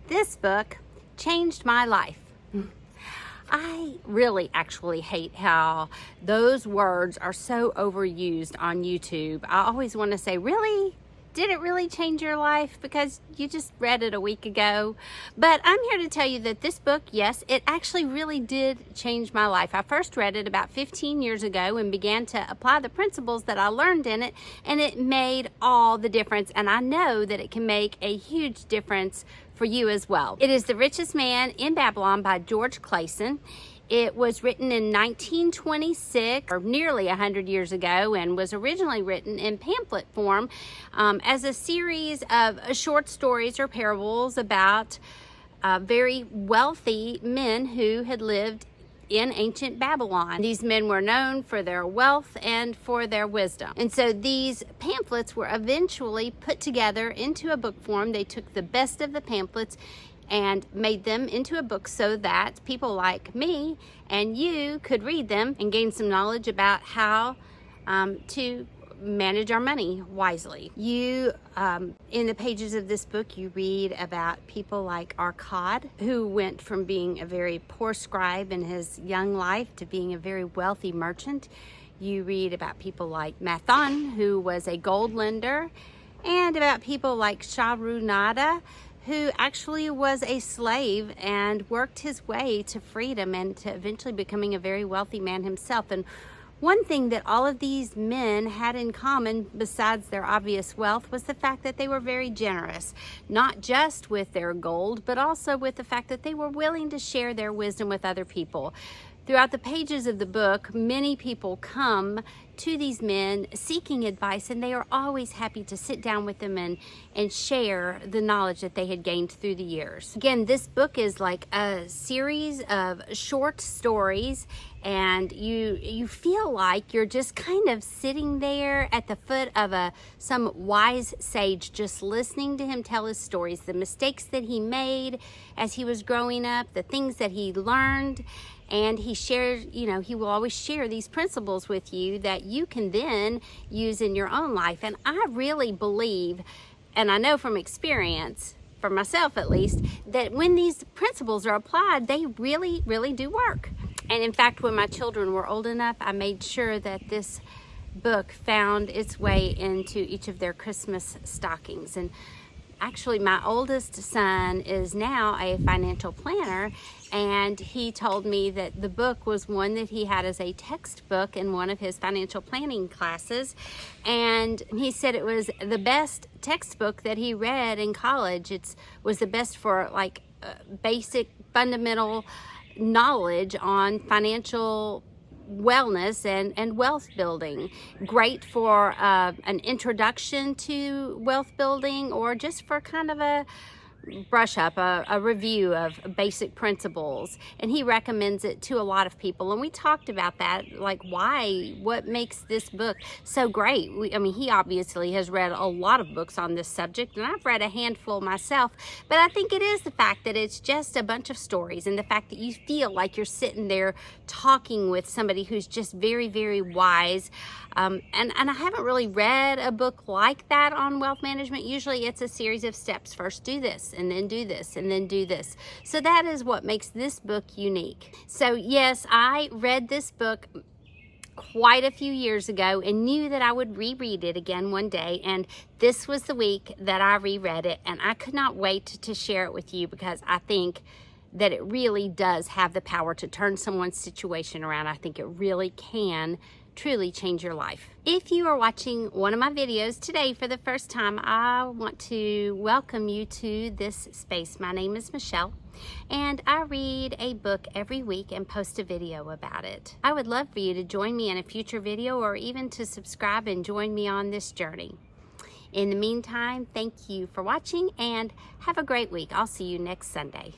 This book changed my life. I really actually hate how those words are so overused on YouTube. I always want to say, really? Did it really change your life? Because you just read it a week ago. But I'm here to tell you that this book, yes, it actually really did change my life. I first read it about 15 years ago and began to apply the principles that I learned in it, and it made all the difference. And I know that it can make a huge difference for you as well. It is The Richest Man in Babylon by George Clason. It was written in 1926, or nearly 100 years ago, and was originally written in pamphlet form as a series of short stories or parables about very wealthy men who had lived in ancient Babylon. These men were known for their wealth and for their wisdom. And so these pamphlets were eventually put together into a book form. They took the best of the pamphlets and made them into a book so that people like me and you could read them and gain some knowledge about how to manage our money wisely. You, in the pages of this book, you read about people like Arcad, who went from being a very poor scribe in his young life to being a very wealthy merchant. You read about people like Mathan, who was a gold lender, and about people like Shahrunada, who actually was a slave and worked his way to freedom and to eventually becoming a very wealthy man himself. And one thing that all of these men had in common, besides their obvious wealth, was the fact that they were very generous, not just with their gold, but also with the fact that they were willing to share their wisdom with other people. Throughout the pages of the book, many people come to these men seeking advice, and they are always happy to sit down with them and share the knowledge that they had gained through the years. Again, this book is like a series of short stories, and you feel like you're just kind of sitting there at the foot of some wise sage, just listening to him tell his stories, the mistakes that he made as he was growing up, the things that he learned. And he shares, he will always share these principles with you that you can then use in your own life. And I really believe, and I know from experience, for myself at least, that when these principles are applied, they really, really do work. And in fact, when my children were old enough, I made sure that this book found its way into each of their Christmas stockings. And actually, my oldest son is now a financial planner, and he told me that the book was one that he had as a textbook in one of his financial planning classes, and he said it was the best textbook that he read in college. It was the best for like basic fundamental knowledge on financial wellness and wealth building. Great for an introduction to wealth building, or just for kind of a brush up, a review of basic principles. And he recommends it to a lot of people, and we talked about that, like what makes this book so great. He obviously has read a lot of books on this subject, and I've read a handful myself, but I think it is the fact that it's just a bunch of stories, and the fact that you feel like you're sitting there talking with somebody who's just very, very wise. And I haven't really read a book like that on wealth management. Usually it's a series of steps. First do this, and then do this, and then do this. So that is what makes this book unique. So yes, I read this book quite a few years ago and knew that I would reread it again one day, and this was the week that I reread it, and I could not wait to share it with you, because I think that it really does have the power to turn someone's situation around. I think it really can truly change your life. If you are watching one of my videos today for the first time, I want to welcome you to this space. My name is Michelle, and I read a book every week and post a video about it. I would love for you to join me in a future video, or even to subscribe and join me on this journey. In the meantime, thank you for watching, and have a great week. I'll see you next Sunday.